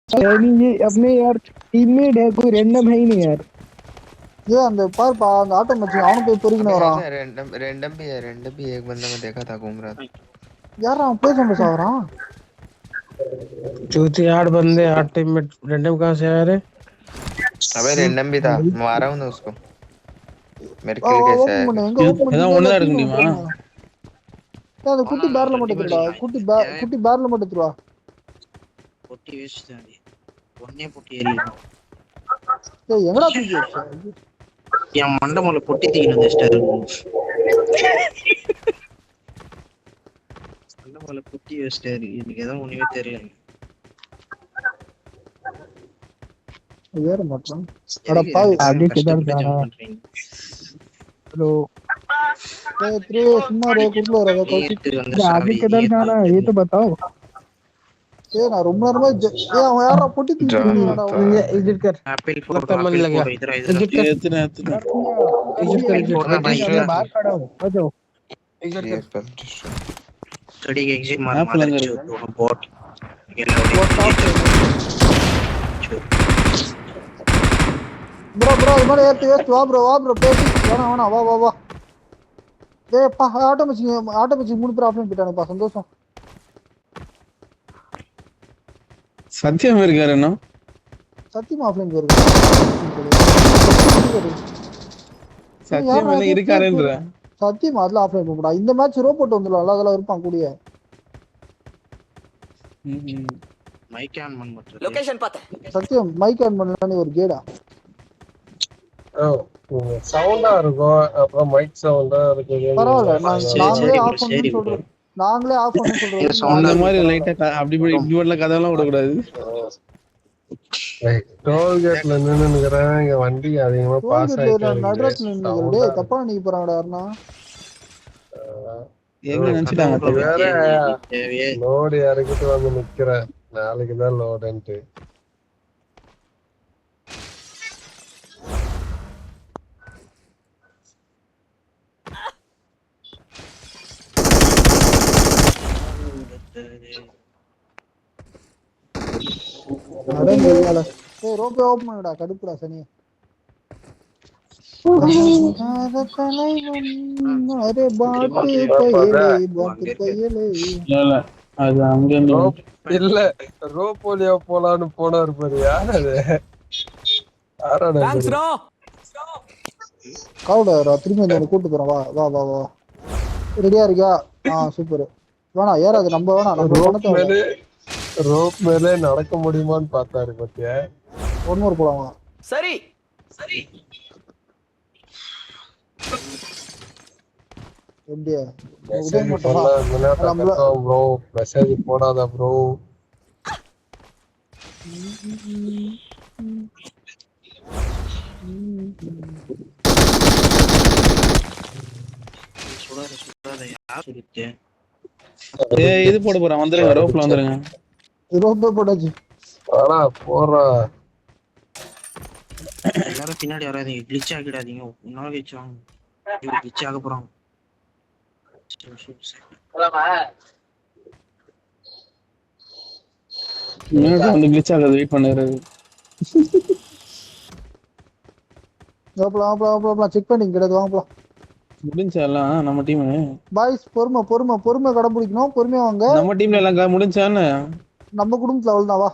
यानी ये अपने यार टीममेट है, कोई रैंडम है ही नहीं यार। ये अंदर पर पा ऑटो में आउन पे पूरी अबे न है रहा ना, रैंडम रैंडम भी एक बंदा मैं देखा था घूम रहा था। यार हम प्ले जोन में आ रहा चौथे 8 बंदे 8 टीममेट रैंडम कहाँ से आए रे? अबे रैंडम भी था, मारा हूं ना उसको। मेरे வா किल வா कैसे ஓபன் आया பண்ணு फिर? எங்க ஓபன் ஏதாவது பண்ணிட்டே இல்ல ஒண்ணுதான் எடுக்க டீம் முடியுமா? வந்துருங்க அந்த குட்டி பேரல மட்டும் எடுத்துடா குட்டி பேரல மட்டும் எடுத்துடா பொட்டி வேஸ்ட் தான் ஒன்னே பொட்டி ஏறிடும் டேய் எங்கடா தூக்கி வச்ச என் மண்டமல பொட்டி தூக்கிட்டு வச்சிட்டாரு மண்டமல பொட்டி வச்சிட்டாரு எனக்கு ஏதோ ஒண்ணுமே தெரியல ஏற மாட்டான் அட பாய் आगे किधर जा रहा है? பண்றீங்க हेलो, டேய் த்ரீ சும்மா ரே குள்ள வரவே கௌஷிக் ஏத்து வந்து आगे சாவி किधर जाना है ये तो बताओ। ஏய் நான் ரொம்ப நேரமா ஏய் அவன் யாரா பொட்டி தூக்கிட்டு जान இருக்கானடா होता ये है। एग्जिट कर, ஆப்பிள் लगता போடு है मन ஆப்பிள் लग गया। போடு இதரா இதரா एग्जिट कर, ஏத்துன एग्जिट कर, एग्जिट फोड़ना भाई। मैं बाहर खड़ा हूँ, आ जाओ एग्जिट कर। CSPL destroy. थोड़ी एग्जिट मार ஆப்பிள் मादर அங்க चो இருக்கு. दोनों बॉट ப்ரோ இது மாதிரி ஏத்து வா ப்ரோ பேசி வேணாம் வா வா வா டேய் பா ஆட்டோ மிஷின் மூணு பேர் ஆஃப்லைன் போயிட்டானுப்பா சந்தோஷம் சத்தியம் இருக்காரு என்ன? சத்தியமா ஆஃப்லைன் போயிருக்கு சத்தியம் என்ன இருக்காருன்ற? சத்தியமா அதுல ஆஃப்லைன் போகடா இந்த மேட்ச் ரோ போட்டு வந்துடலாம் அதெல்லாம் இருப்பான் கூடிய மைக் ஆன் பண்ண மாட்டேன் லொகேஷன் பார்த்தேன். சத்தியம் மைக் ஆன் பண்ணலான்னு ஒரு கேடா சவுண்டா இருக்கும், அப்புறம் மைக் சவுண்டா இருக்குது. பரவாயில்ல நாங்களே ஆஃப் சரி, பண்ணணும்னு சொல்றோம் நாங்களே ஆஃப் பண்ணணும்னு சொல்றோம் அந்த மாதிரி லைட்டா அப்படி இப்படி வரல கதெல்லாம் விடக்கூடாது. டோல்கேட்ல நின்னுக்கிறேன், இங்க வண்டி அதிகமா பாஸ் நடுரத்துல நின்னுக்கிறே தப்பா நிக்க போறாங்கடா யாருன்னா எங்க நினைச்சிட்டாங்க வேற லோடு இறக்கிட்டு வந்து நிக்கிறேன், நாளைக்குதான் லோடுன்ட்டு. ரோப்பே ஓப்பன் பண்ணுடா கடுப்புடா சனிய அரே பாட்டு கையலே இல்ல அது அங்க இல்ல ரோபோலியா போலான்னு போனாரு பாரு, யார் அது? Thanks bro. கவுடா திரும்பி வந்து கூட்டு போறோம் வா வா வா வா ரெடியா இருக்கியா? சூப்பர் வேணா ஏறாது நம்ம வேணா நம்ம ரோப் மேலே நடக்க முடியுமான்னு பார்த்தாரு பத்தியா. ஒன்னொரு போலாமா? சரி எப்படியா ப்ரோ மெசேஜ் போடாத ப்ரோ. இது போட போறேன், வந்துருங்க ரோப்ல வந்துருங்க. ரோப்பே போட்டாச்சு. ஆனா போறா எல்லாரும் பின்னாடி வராதீங்க, கிளிச் ஆகிடாதீங்க. இன்னொரு கிளிச் வாங்க, கிளிச் ஆக போறோம். வந்து கிளிச் ஆகுது, வெயிட் பண்ணுறது. செக் பண்ணி கிடையாது வாங்கலாம். முடிஞ்சா எல்லாம் நம்ம டீம் பாய்ஸ் பொறுமை கடைபிடிக்கணும், பொறுமையா வாங்க. நம்ம டீம்ல எல்லாம் முடிஞ்சான்னு நம்ம குடும்பத்துல அவ்வளவுதான் வா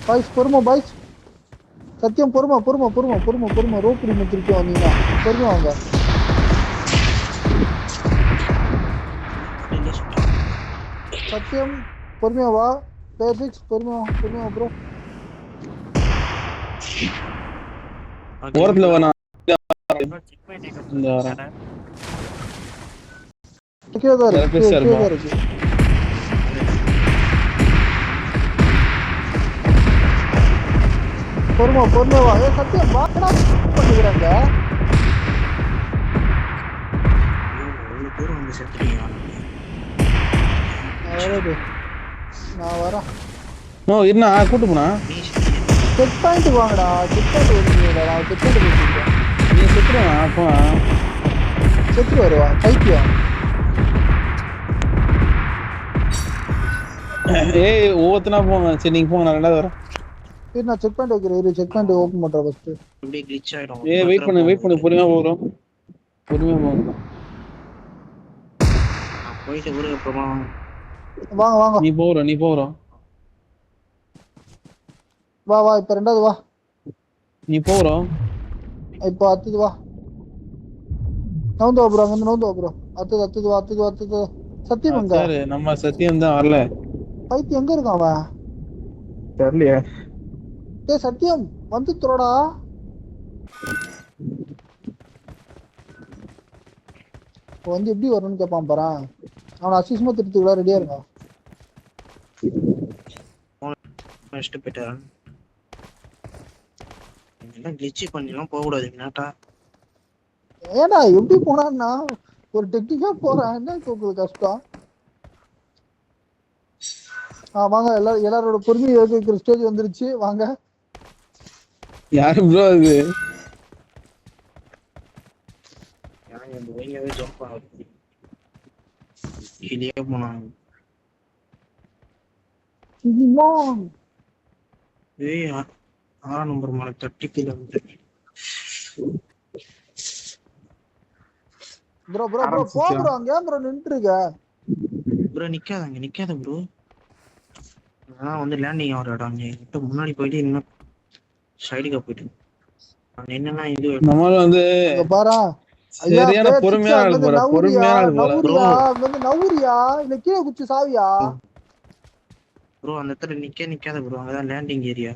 பாய்ஸ் பொறுமை பாய்ஸ் சத்தியம் பொறுமை ரோப் திருப்பி வந்தீங்கன்னா பொறுமை வாங்க. சத்தியம் பொறுமையா வா பேசிக்ஸ் பொறுமையா ப்ரோ. ஓரத்துல வேணா இருக்கு பொறுமை வா. சத்தியம் வாடா பண்ணுகிறாங்க. நான் வரேன். இருந்தா கூட்டு போனா செக் பாயிண்ட் வாங்கடா. செக் பாயிண்ட் நான் செக் பாயிண்ட் போயிருக்கேன். நீ செத்துருவான் அப்போ செத்து வருவா பைத்தியம். ஏய் ஒவ்வொருத்தனா போங்க. சரி நீங்க போங்க, நான் ரெண்டாவது வரேன். சரி நான் செக் பண்ணிட்டு வைக்கிறேன். செக் பண்ணிட்டு ஓப்பன் பண்றேன் ஃபர்ஸ்ட். இப்படியே கிளிச் ஆயிடும். ஏய் வெயிட் பண்ணு பொறுமையா போறோம். பொறுமையா போங்க. நான் போயிட்டு ஒரு அப்புறமா வாங்க வாங்க நீ போற. வா வா இப்ப ரெண்டாவது வா. நீ போற. இப்போ அடுத்தது வா. நவுந்து வா ப்ரோ, அங்க நவுந்து வா ப்ரோ. அடுத்தது வா. சத்தியம் எங்க? சரி நம்ம சத்தியம் தான் வரல. பைத்தி எங்க இருக்கான் அவன்? தெரியலையே. டேய் சத்தியம் வந்து துறடா. வந்து எப்படி வரணும்னு கேட்பான் பாரு. அவனை அசிஸ்மா திருத்துக்குள்ள ரெடியா இருக்கான். ஃபர்ஸ்ட் போயிட்டான். எல்லாம் கிளிச் பண்ணிலாம் போக கூடாது நாட்டா. ஏடா எப்படி போனான்னா ஒரு டெக்னிக்கா போறான். என்ன உங்களுக்கு கஷ்டம்? வாங்க எல்லாரோட பொறுமையை வைக்கிற ஸ்டேஜ் வந்துருச்சு. வாங்க. யாரு ப்ரோ அது? இந்த வைங்கவே ஜம்ப் ஆகுது. கீழே போனாங்க. ஏய் 6 நம்பர் மேல தட்டி கீழே வந்து. ப்ரோ போ ப்ரோ. அங்க ப்ரோ நின்னுட்டு இருக்க. ப்ரோ நிக்காத ப்ரோ. நான் வந்து லேண்டிங் ஆகிற இடம் அங்கே முன்னாடி போயிட்டு இன்னும் சைடுக்கு போயிட்டு என்னன்னா இது நம்மள வந்து பாரா சரியான பொறுமையான ஆள் போற. நவுரியா இல்ல கீழே குச்சி சாவியா? ப்ரோ அந்த இடத்துல நிக்காத ப்ரோ. அங்கதான் லேண்டிங் ஏரியா.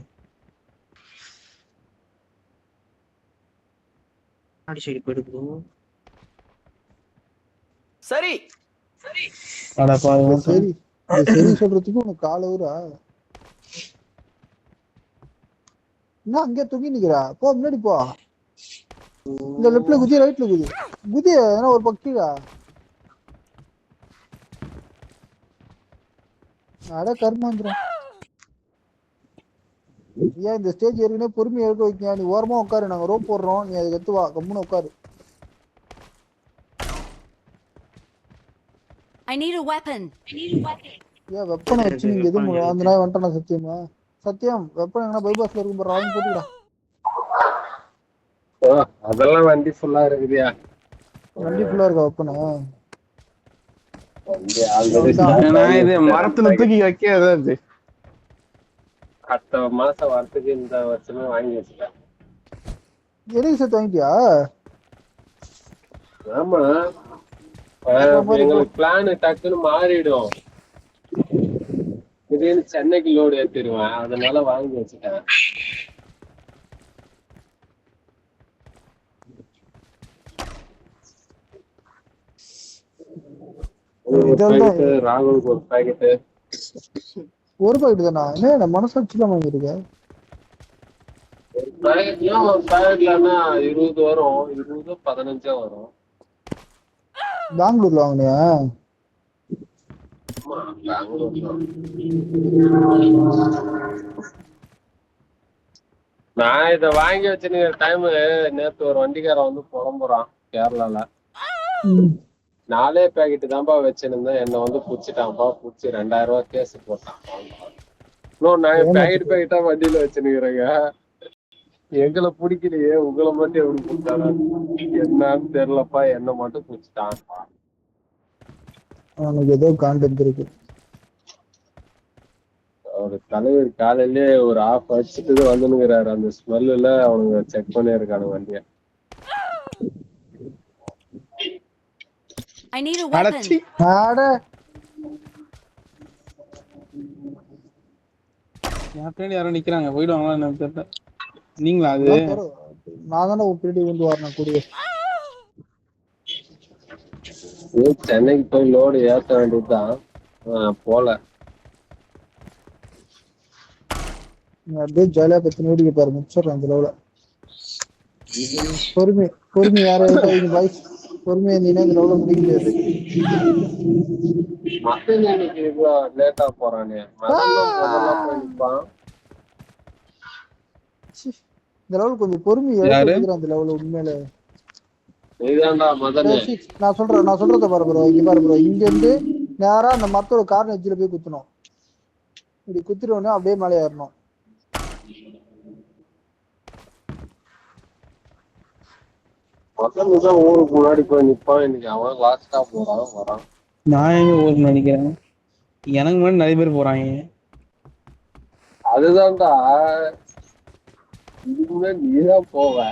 முன்னாடி சைடு போயிடு ப்ரோ. சரி அட பாரு. சரி சொல்றதுக்கு உனக்கு கால ஊரா? என்ன அங்கே தூங்கி நிக்கிறா? போ முன்னாடி போ. இந்த லெப்ட்ல குதி, ரைட்ல குதி ஏன்னா ஒரு பக்கிடா. அட கர்மாந்திரம். ஏன் இந்த ஸ்டேஜ் ஏற்கனவே பொறுமையா எடுக்க வைக்க. நீ ஓரமா உட்காரு, நாங்க ரோப் போடுறோம். நீ அதுக்கு எத்து வா, கம்முன்னு உட்காரு. I need a weapon. ஏன் வெப்பனை வச்சு நீங்க எது அந்த நாய் வந்துட்டானா? சத்தியம் வெப்பன் எங்கன்னா பைபாஸ்ல இருக்கும் போற வாங்கி போட்டுடா. அதெல்லாம் வண்டி ஃபுல்லா இருக்குதியா? வண்டி ஃபுல்லா இருக்கா வெப்பனா? இது மரத்துல தூக்கி வைக்கிறது. அடுத்த மாசம் வரத்துக்கு இந்த வருஷமே வாங்கி வச்சுட்டேன். எதுக்கு சேர்த்து வாங்கிட்டியா? ஆமா, எங்களுக்கு பிளான் டக்குன்னு மாறிடும். திடீர்னு சென்னைக்கு லோடு ஏத்திடுவேன், அதனால வாங்கி வச்சுட்டேன். ராகுலுக்கு ஒரு பாக்கெட்டு. ஒரு பாக்கெட் தானா? என்ன மனசாட்சியில வாங்கிருக்க? ஒரு பாக்கெட்லன்னா 20 வரும், 20 15 வரும். பெங்களூர்ல வாங்கினியா? நான் இத வாங்கி வச்சுருக்கிற டைம் நேத்து ஒரு வண்டிக்காரன் வந்து புலம்புறான் கேரளால. 4 பேக்கெட்டு தான்ப்பா வச்சிருந்தேன், என்ன வந்து புடிச்சிட்டான்ப்பா. புடிச்சு 2000 ரூபாய் கேஸ் போட்டான். இன்னும் நான் பேக்கெட்டா வண்டியில வச்சுருக்கிறேங்க. எங்களை பிடிக்கலையே, உங்களை மட்டும் எப்படி பிடிச்சாரா என்னன்னு தெரியலப்பா. என்ன மட்டும் பிடிச்சிட்டான்ப்பா. அவனுக்கு ஏதோ காண்டென்ட் இருக்கு. ஒரு தலைவர் காலையிலே ஒரு ஆஃப் அடிச்சுட்டு வந்துனுங்கிறாரு. அந்த ஸ்மெல்லுல அவனுங்க செக் பண்ணி இருக்கானு வண்டிய. I need a weapon. என் பின்னாடி யாரோ நிக்கிறாங்க. போயிடுவாங்களா என்ன தெரியல. நீங்களா அது? நான் தானே பின்னாடி வந்து வரணும் கூடிய. சென்னைக்கு போய் லோடு ஏற்ற வேண்டியதுதான், போல. அப்படியே ஜாலியா பத்தி நோடிக்க பாரு. முடிச்சிடறேன் அந்த லெவல. பொறுமை யாரும் வாய்ஸ் பொறுமையா இருந்தீங்கன்னா இந்த லெவல முடிக்க முடியாது. இன்னைக்கு லேட்டா போறானே, போயிருப்பான். இந்த லெவல் கொஞ்சம் பொறுமை எடுத்துக்கிறேன். அந்த லெவல உண்மையில நான் சொல்றத பாரு ப்ரோ. இங்க பாரு ப்ரோ, இங்க இருந்து நேரா அந்த மரத்தோட கார்னர் எட்ஜ்ல போய் குத்தணும். இப்படி குத்திடுவோம் அப்படியே மேலே ஏறணும். முதல்ல தான் ஊருக்கு முன்னாடி போய் நிப்பான். இன்னைக்கு அவன் லாஸ்டா போறான் வரான். நான் எங்க ஊருக்கு நினைக்கிறேன், எனக்கு முன்னாடி நிறைய பேர் போறாங்க. அதுதான்டா இதுக்குமே நீதான் போவ.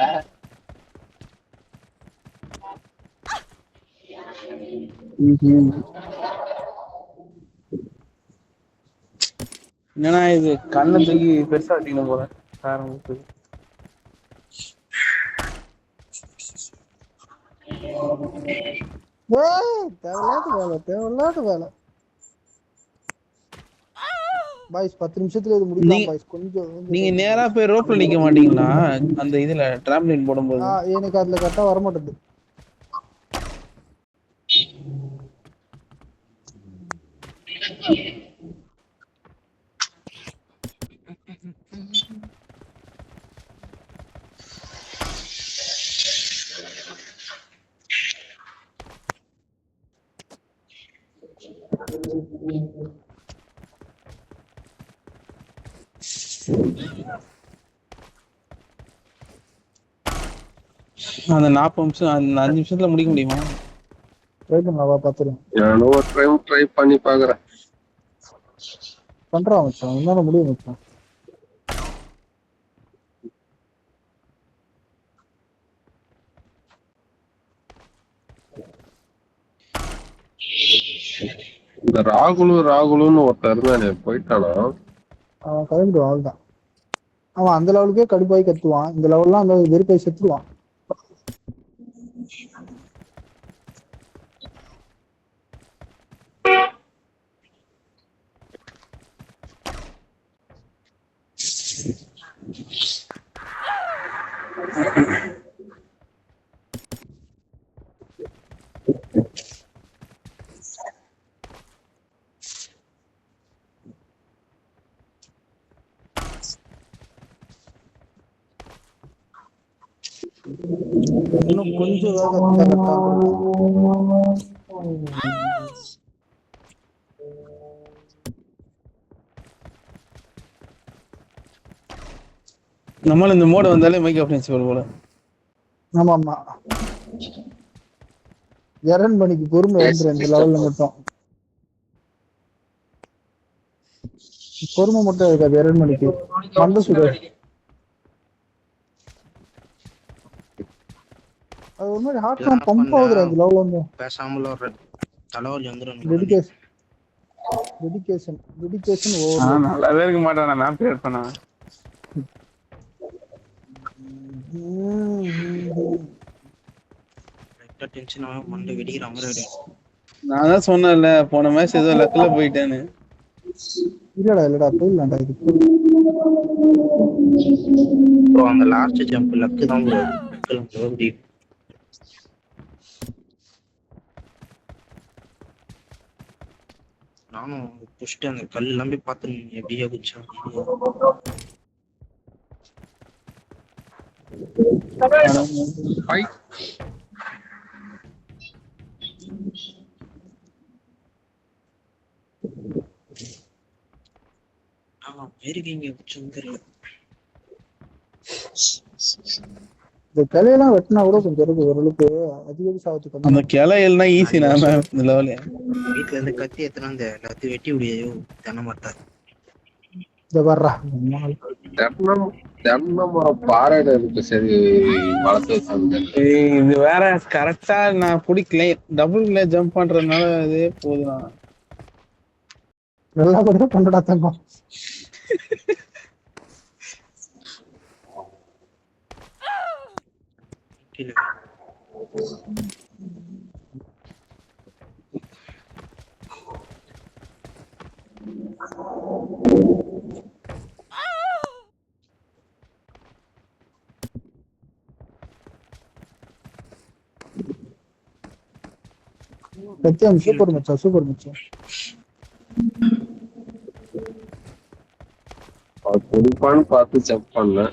என்னன்னா இது கண்ணை தூக்கி பெருசா வச்சுக்கணும் போல ஆரம்பிச்சு. தேவையில்லாத வேலை பாய்ஸ். 10 நிமிஷத்துல இது முடிக்கலாம் பாய்ஸ். கொஞ்சம் நீங்க நேரா போய் ரோப்ல நிக்க மாட்டீங்களா அந்த இதுல டிராம்ப்லின் போடும்போது? எனக்கு அதுல கரெக்டா வர மாட்டேங்குது. அந்த 40 நிமிஷம் அந்த 5 நிமிஷத்துல முடிக்க முடியுமா? ட்ரை பண்ணவா பாத்துறேன். நானும் ஒரு டைம் ட்ரை பண்ணி பாக்குறேன். பண்றான் மச்சான், என்னால முடியும் மச்சான். இந்த ராகுலுன்னு ஒருத்தர் இருந்தானே போயிட்டானா? அவன் கிளம்பிடுவான், அவ்வளவுதான். அவன் அந்த லெவலுக்கே கடுப்பாய் கத்துவான், இந்த லெவல்லாம் அந்த வெறுப்பாய் செத்துருவான். இன்னும் கொஞ்சம் நம்மள இந்த மோட வந்தாலே மைக் ஆஃப் பண்ணிச்சு போல. ஆமா ஆமா, எரன் மணிக்கு பொறுமை வந்துடும் இந்த லெவல்ல மட்டும். பொறுமை மட்டும் இருக்காது எரன் மணிக்கு. மந்த சுடர் அது ஒரு மாதிரி ஹார்ட் பம்ப் ஆகுதுடா இந்த லெவல்ல வந்து. பேசாமல ஒரு தலைவலி வந்துரும். Dedication over. நல்லாவே இருக்க மாட்டானா மேப் கிரியேட் பண்ணா. டென்ஷன் ஆக மண்டை வெடிக்கிற மாதிரி. நான் தான் சொன்னேன்ல போன மேட்ச் ஏதோ லக்ல போயிட்டேன்னு. இல்லடா போயிடலாம்டா இது. ப்ரோ அந்த லாஸ்ட் ஜம்ப் லக்கு தான் ப்ரோ. நானும் புஷ்ட்டு அந்த கல் எல்லாம் போய் பார்த்து எப்படியா குச்சா. இருக்கீங்க தெரியல. இந்த கிளையெல்லாம் வெட்டினா கூட கொஞ்சம் இருக்கு ஓரளவுக்கு. அதிக சாவத்துக்கு அந்த கிளையெல்னா ஈஸி. நான் இந்த லெவல்ல வீட்டுல இருந்து கத்தி எத்தனை அந்த எல்லாத்தையும் வெட்டி விடியோ தென்னை மரத்தை. இந்த வர்றா பாறையில இருக்கு. சரி வளர்த்து இது வேற கரெக்டா நான் பிடிக்கல. டபுள்ல ஜம்ப் பண்றதுனால அதே போதும். நல்லா கூட பண்றடா தங்கம். சத்தியம் சூப்பர் மச்சான். குடிப்பான்னு பார்த்து செக் பண்ணேன்.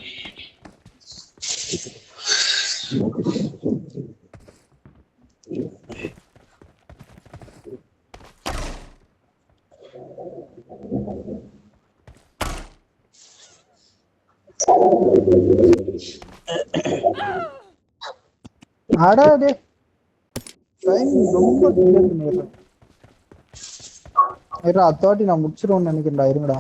அடா டே டைம் ரொம்ப டிலே பண்ணிடுறேன். இருடா 30 நான் முடிச்சிருவேன்னு நினைக்கிறேன்டா. இருங்கடா.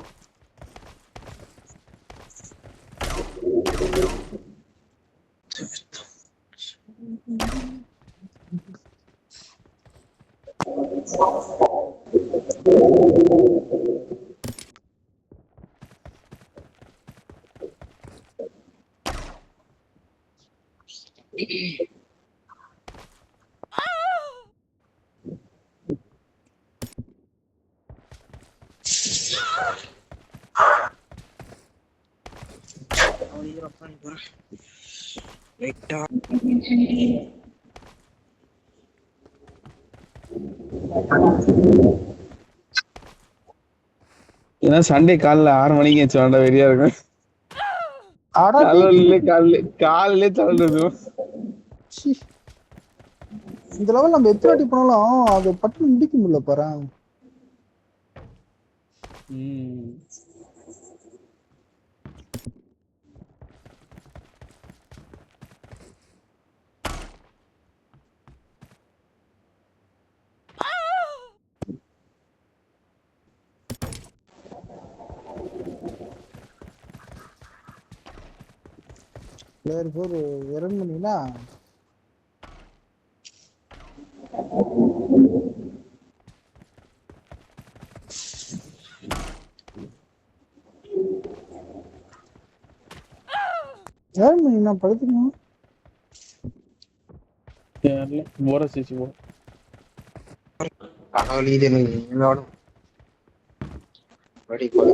ரைட்டா ஏன்னா சண்டே காலைல 6 மணிக்கு வச்சு வேண்டாம் வெறியா இருக்கும். அடா டேய். காலையிலே தள்ளுறது. ச்சீ. இந்த லெவல் நம்ம எத்தனை வாட்டி போனாலும் அது பட்டு முடிக்க முடியல பாரு. பிளேயர் 4 இறங்குனீங்கன்னா இறங்குனீங்கன்னா படுத்துக்கணும். போற சேச்சு போ. கடவுள் இது எனக்கு என்னோட வடி போல.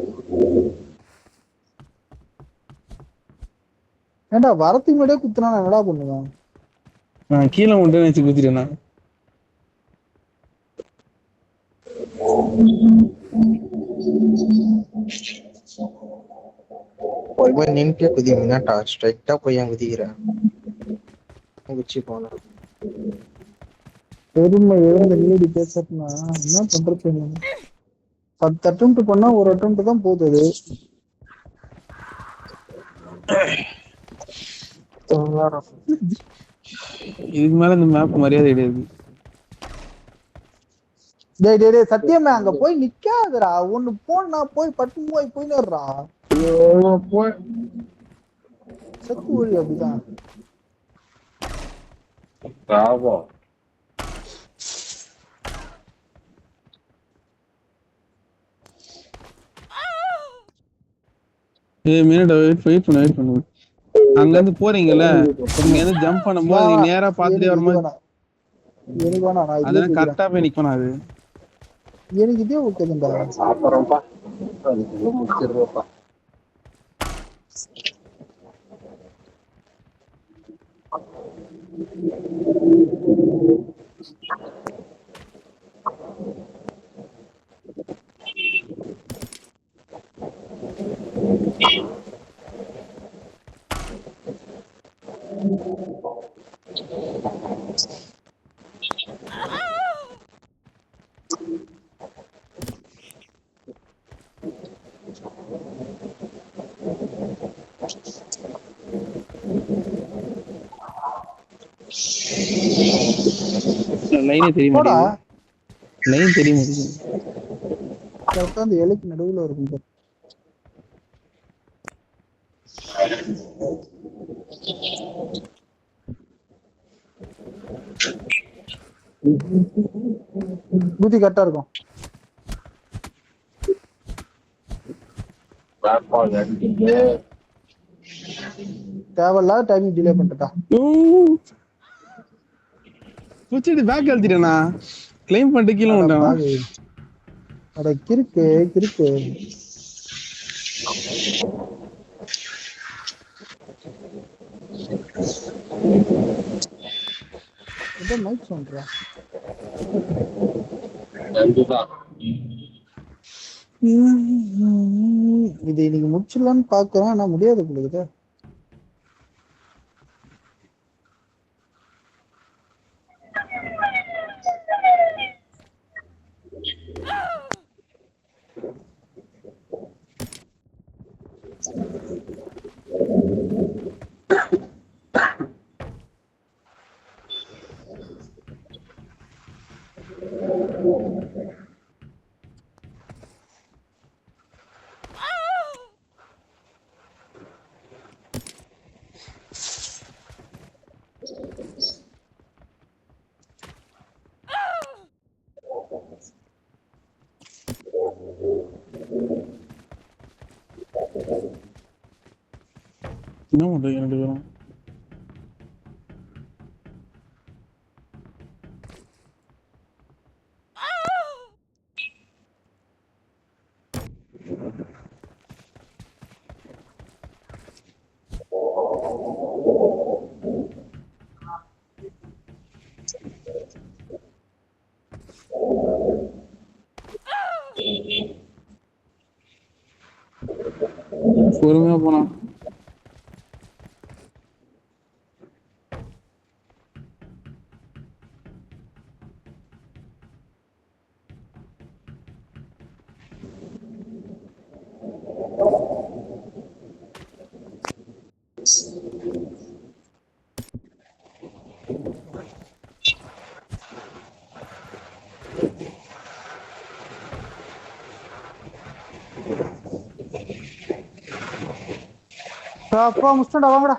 ஏன்டா வரத்துக்கு முன்னாடியே குத்துனா நான் என்னடா பண்ணுவேன்? நான் கீழே மட்டும் வச்சு குத்திட்டேன்னா போய் நின்றுட்டே குதிங்கன்னாட்டா ஸ்ட்ரைட்டா போய் ஏன் குதிக்கிறேன் குச்சி போன பெருமை எழுந்த நீடி பேசட்டுனா என்ன பண்றது? 10 அட்டெம்ப்ட் பண்ணா ஒரு அட்டெம்ப்ட் தான் போகுது. இதுக்கு மேல இந்த மேப் மரியாதை கிடையாது. டேய் டேய் டேய் சத்தியமே அங்க போய் நிக்காதடா. ஒண்ணு போனா போய் பட்டு போயினேறா. போய் செத்து ஓடி அப்படிதான். bravo. மினிட் வெயிட் பண்ணு. அங்க இருந்து போறீங்கல்ல, நீங்க வந்து ஜம்ப் பண்ணும்போது நீ நேரா பாத்துட்டே வரும்போது எனக்கு வேணா நான் அதனால கரெக்டா போய் நிக்கணும். அது எனக்கு இதே ஓகேதான்டா. சாப்பிட்றோம்ப்பா அதுக்குள்ள முடிச்சிடுறோம்ப்பா. லைனே தெரிய போடா. மாட்டேங்குது. லைன் தெரிய மாட்டேங்குது. கரெக்டா அந்த இலைக்கு நடுவுல இருக்கும். புத்தி கரெக்டா இருக்கும். தேவையில்லாத டைமிங் டிலே பண்ணிட்டா. புடிச்சிட்டு பேக் அழுத்திட்டேனா கிளைம் பண்ணிட்டு கீழே வந்துட்டான். அட கிறுக்கு கிறுக்கு. என்ன மைக் சொல்றா? இது இன்னைக்கு முடிச்சிடலான்னு பாக்குறேன். ஆனா முடியாது உங்களுக்கு. என்ன பண்றீங்க 2 பேரும்? பொறுமையா போலாம். அப்பா முடிச்சுடா வாங்கடா.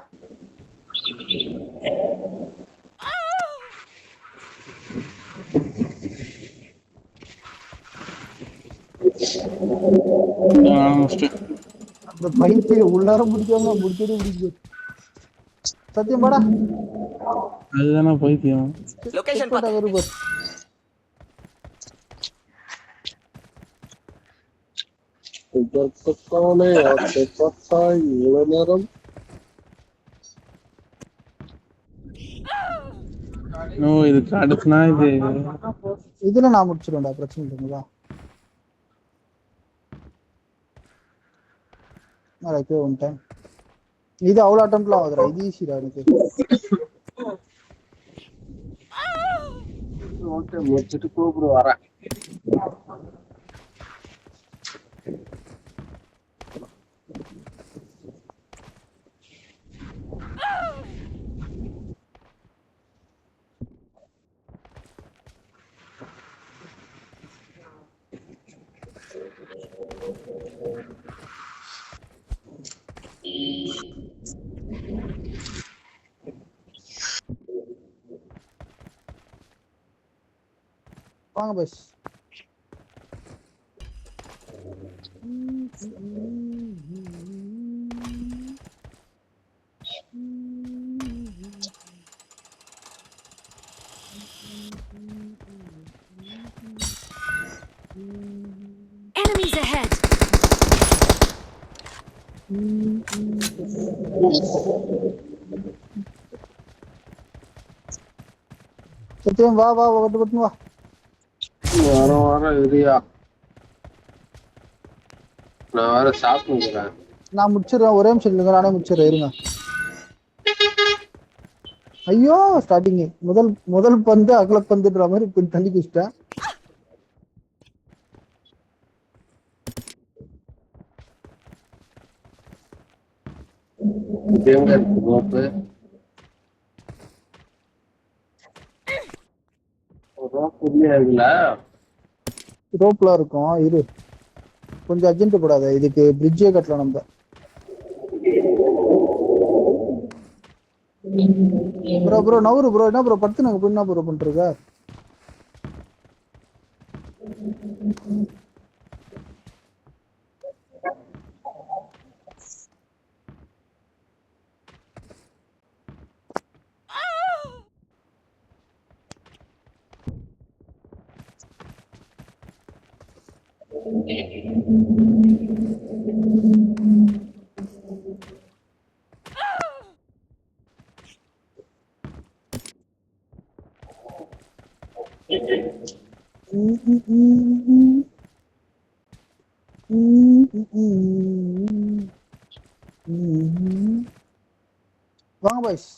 அந்த பைக்கு உள்ளார முடிக்காம முடிக்கவே முடிக்கும். சத்தியம் பாடா. அதுதானே பைத்தியம். லொகேஷன் பாத்தா வெறு பஸ். இதற்கான அர்த்தத்தாய் இளநரம் நோ இது அடுத்துனா இது இதுல நான் முடிச்சிடுவேன்டா, பிரச்சனை இல்லைங்களா? நாளைக்கு ஒன் டைம் இது அவ்வளோ அட்டம்ப்ட்லாம் ஆகுதுடா, இது ஈஸிடா எனக்கு. ஓகே முடிச்சிட்டு கூப்பிடு வரேன். வாங்க பஸ். Enemies ahead. சத்தியம் வா வா வா வட்டு வா. வர இரியா, நான் வேற சாப்பிடுறேன். நான் முடிச்சிடுறேன், ஒரே நிமிஷம் இல்லைங்க, நானே முடிச்சிடுறேன் இருங்க. ஐயோ ஸ்டார்டிங் முதல் பந்து அகல பந்துன்ற மாதிரி கொஞ்சம் தள்ளி குச்சிட்டேன். ரோப்லாம் இருக்கும், இரு கொஞ்சம் அர்ஜென்ட் போடாத, இதுக்கு பிரிட்ஜே கட்டலாம் நம்ம. ப்ரோ ப்ரோ நவரு ப்ரோ, என்ன ப்ரோ படுத்து நாங்க போய் என்ன ப்ரோ பண்றீங்க? வாங்க பாய்ஸ்.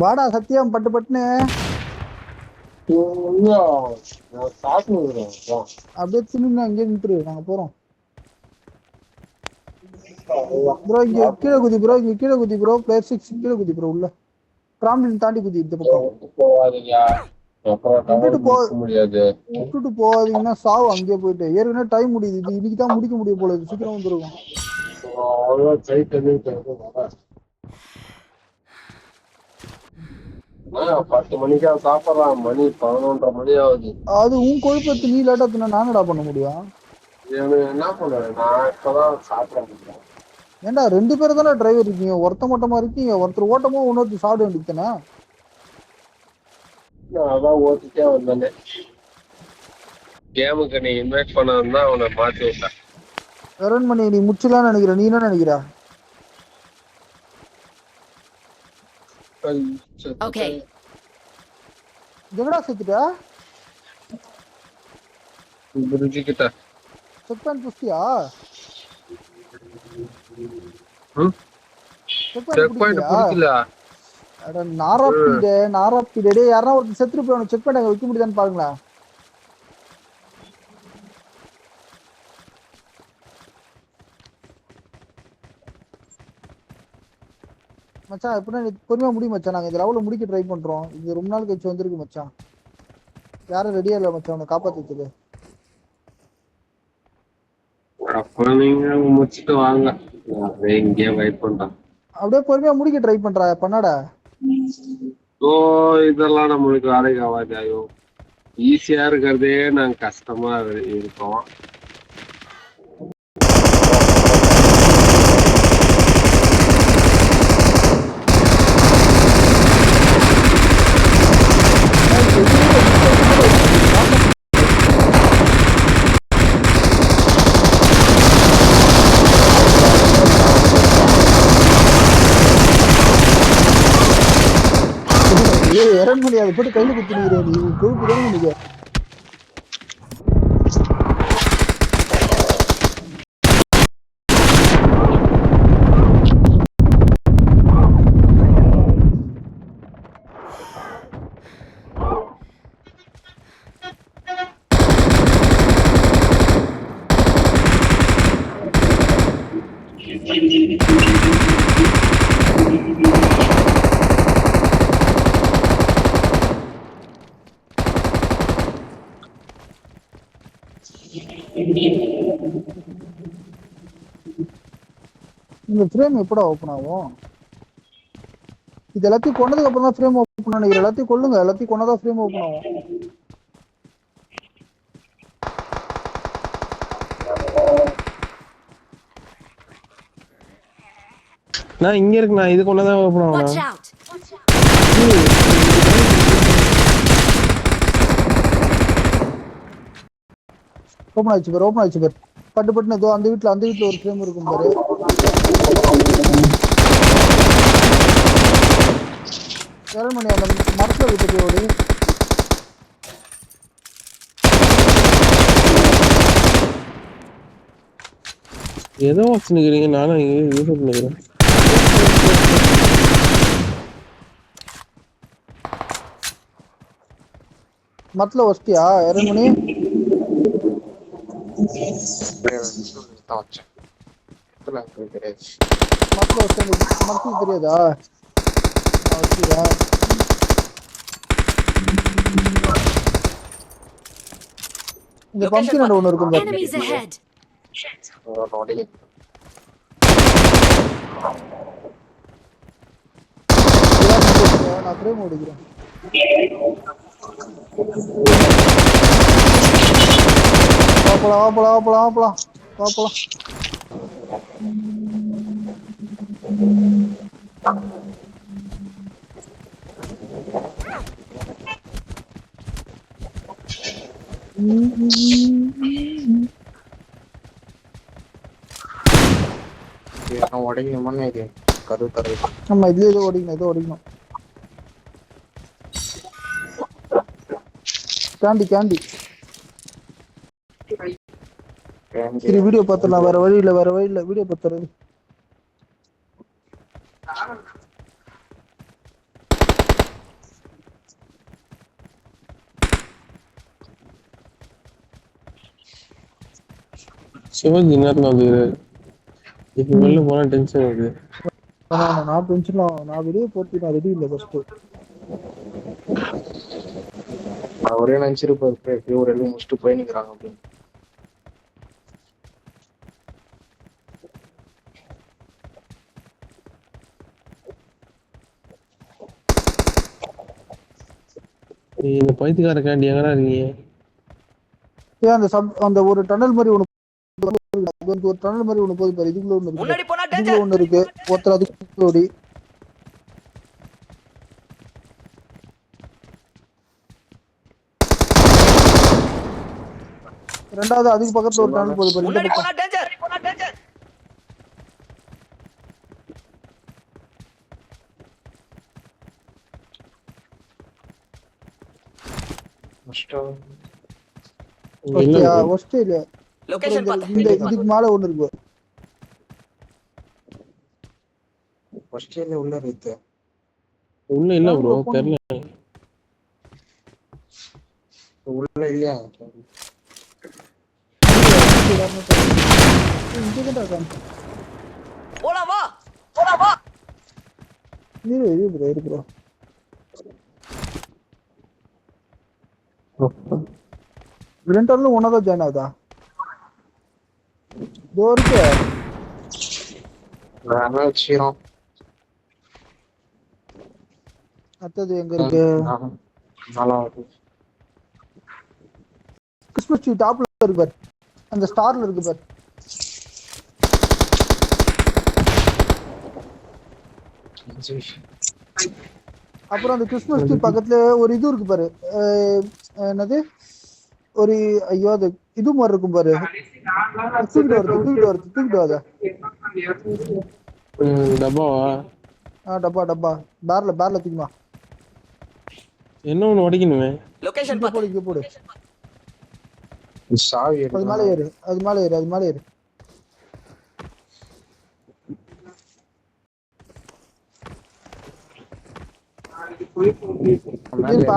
வாடா சத்தியம் பட்டு பட்டுன்னு அப்படியே தின்னு அங்கே நின்றுரு, நாங்க போறோம். ப்ரோ இங்க கீழே குதி ப்ரோ, இங்க கீழே குதி ப்ரோ, பிளேயர் 6 கீழே குதி ப்ரோ உள்ள. டிராம்பிளின் தாண்டி குதி இந்த பக்கம். போவாதீங்க, அப்புறம் விட்டுட்டு போ, நிக்க முடியாது. விட்டுட்டு போகாதீங்கன்னா சாவு அங்கேயே போயிட்டு. ஏற்கனவே டைம் முடியுது, இது இன்னைக்கு தான் முடிக்க முடியும் போல இருக்கு. சீக்கிரம் வந்துருக்கும். அவ்வளோ ட்ரை பண்ணிட்டு 10 மணிக்கா சாப்பிட்றான், மணி 11:30 மணி ஆகுது. அது உன் கொழுப்பத்து நீ லேட்டா தின்னா நானடா பண்ண முடியும்? எனக்கு என்ன பண்ணுவேன், நான் இப்பதான் சாப்பிட்றேன். ஏன்டா 2 பேர் தானே டிரைவர் இருக்கீங்க, ஒருத்த மட்டுமா இருக்கீங்க? ஒருத்தர் ஓட்டமோ இன்னொருத்தர் சாப்பிட வேண்டியதானே? நான் அதான் ஓட்டிட்டே வந்தேனே. கேமுக்கு நீ இன்வைட் பண்ணா அவனை மாத்தி விட்டேன். மணி நீ முடிச்சலாம்னு நினைக்கிற, நீ என்ன நினைக்கிற? Okay. எங்கடா செத்துட்டா? பிரிட்ஜு கிட்ட. செக் பண்ணி புஸ்தியா? செக் பாயிண்ட் பிடிக்கல. அட நாராப்பீடு டேய், யாரா ஒருத்தர் செத்துட்டு போய் செக் பண்ணி வைக்க முடியுதான்னு பாருங்களேன். மச்சான் எப்படின்னா நீ பொறுமையா முடியும் மச்சான். நாங்க இந்த லெவலில் முடிக்க ட்ரை பண்றோம். இது ரொம்ப நாள் கழிச்சு வந்திருக்கு மச்சான். யாரும் ரெடியா இல்லை மச்சான் உன்னை காப்பாத்திட்டு. அப்புறம் நீங்க முடிச்சுட்டு வாங்க, இங்கேயே வெயிட் பண்றேன். அப்படியே பொறுமையா முடிக்க ட்ரை பண்றா பண்ணாடா. ஓ இதெல்லாம் நம்மளுக்கு வேலைக்கு ஆகாது. ஐயோ ஈஸியா இருக்கிறதே நாங்க கஷ்டமா இருக்கோம். இறங்க முடியாது, போட்டு கையில குத்தினுக்கிறேன் நீ. கொழுப்பு தானே நீங்க. இந்த ஃப்ரேம் எப்படா ஓப்பன் ஆகும்? இது எல்லாத்தையும் கொண்டதுக்கு அப்புறம் தான் ஃப்ரேம் ஓப்பன் நினைக்கிறேன். எல்லாத்தையும் கொள்ளுங்க, எல்லாத்தையும் கொண்டதான் ஃப்ரேம் ஓப்பன் ஆகும். நான் இங்க இருக்கு, நான் இது கொண்டதான் ஓபன் Watch ஆகணும். out. ஓப்பன் ஆயிடுச்சு பேர், ஓப்பன் ஆயிடுச்சு பேர். பட்டு பட்டுன்னு ஏதோ அந்த வீட்டுல ஒரு ஃப்ரேம் இருக்கும் பாரு. மணி அந்த மரத்துல விட்டு ஓடி. ஏதோ வச்சுக்கிறீங்க, நானும் யூஸ் பண்ணிக்கிறேன். மரத்துல வசதியா மணி? மரத்துல வசதி மரத்துக்கு தெரியாதா? வசதியா இந்த பம்ப்கின் ஒண்ணு இருக்கும் பாரு. Enemies ahead. நான் ஃப்ரேம் ஓடிக்கிறேன். வாப்பலாம். உடைக்கணுமான்னு இது கரு தரு. ஆமா இதுல ஏதோ ஓடிக்கணும். கேண்டி சரி வீடியோ பார்த்துடலாம். வேற வழி இல்ல வீடியோ பார்த்துறது. சிவஜி நேரத்தில் வந்து இப்ப வெளில போனா டென்ஷன் வருது. நான் டென்ஷன்லாம் நான் வெளியே போட்டு நான் ரெடி இல்லை ஃபர்ஸ்ட். அவரே நினைச்சிருப்பாரு எப்படியும் ஒரு எல்லாம் முடிச்சுட்டு போய் நிக்கிறாங்க அப்படின்னு. இந்த பைத்தியக்கார கேண்டி எங்கடா இருக்கீங்க? ஏன் அந்த ஒரு டனல் மாதிரி ஒன்று ஒரு டனல் மாதிரி ஒன்று போகுது பாரு, இதுக்குள்ள ஒன்று இருக்கு, இதுக்குள்ள ஒன்று இருக்கு, ஒருத்தர் அதுக்கு ஓடி. ரெண்டாவது அதுக்கு பக்கத்துல ஒரு டனல் போகுது பாரு, இந்த பக்கம். ஆஸ்திரேலியா இதுக்கு மேல ஒண்ணு இருக்கு. ஆஸ்திரேலியா உள்ள இருக்கு. உள்ள இல்ல ப்ரோ, தெரியல. உள்ள இல்லையா? இரு ப்ரோ. ரெண்டு ஒன்னாதான் ஜாயின் ஆகுதா? இதோ இருக்கு. அடுத்தது எங்க இருக்கு? கிறிஸ்மஸ் ட்ரீ டாப்ல இருக்கு பாரு, அந்த ஸ்டார்ல இருக்கு பாரு. அப்புறம் அந்த கிறிஸ்மஸ் ட்ரீ பக்கத்துல ஒரு இது இருக்கு பாரு, என்னது ஒரு ஐயோ அது இது மாதிரி இருக்கும் பாரு, தூக்கிட்டு வருது. டப்பாவா? டப்பா பேர்ல தூக்குமா. என்ன ஒண்ணு உடைக்கணுமே. லொகேஷன் போடு. சாவி அது மேல ஏறு.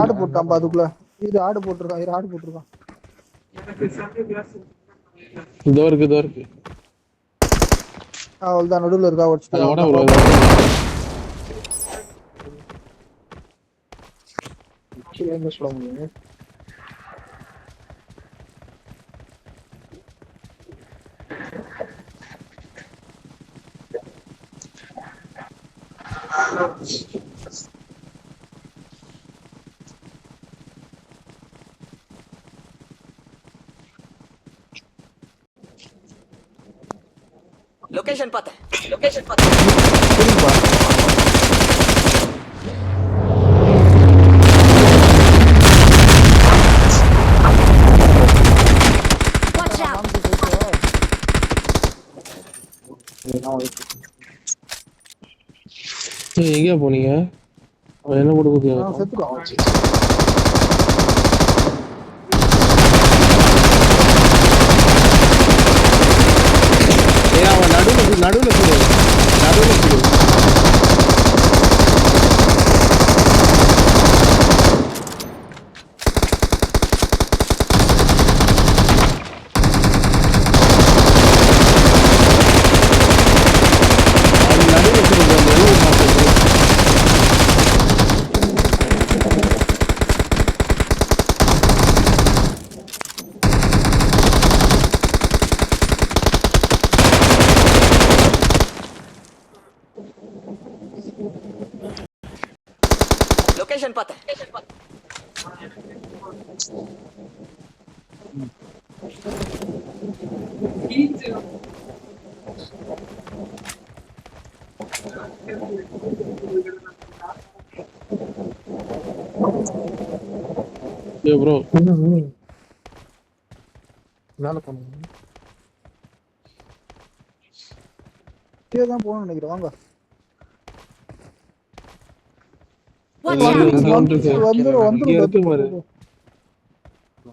ஆடு போட்டான்பா அதுக்குள்ள. இது ஆடு போட்டிருக்கான். இதோ இருக்கு. அவ்வளவுதான், நடுவுல இருக்கா உடச்சிட்டு. சொல்ல முடியும். லொகேஷன் பார்த்தேன். Watch out! எங்க போனீங்க? என்ன போட்டு குதியா? நடுவுல போடு. லொகேஷன் பார்த்தேன். ஏ ப்ரோ, மேல போணும். தான் போகணும்னு நினைக்கிறேன். வாங்க.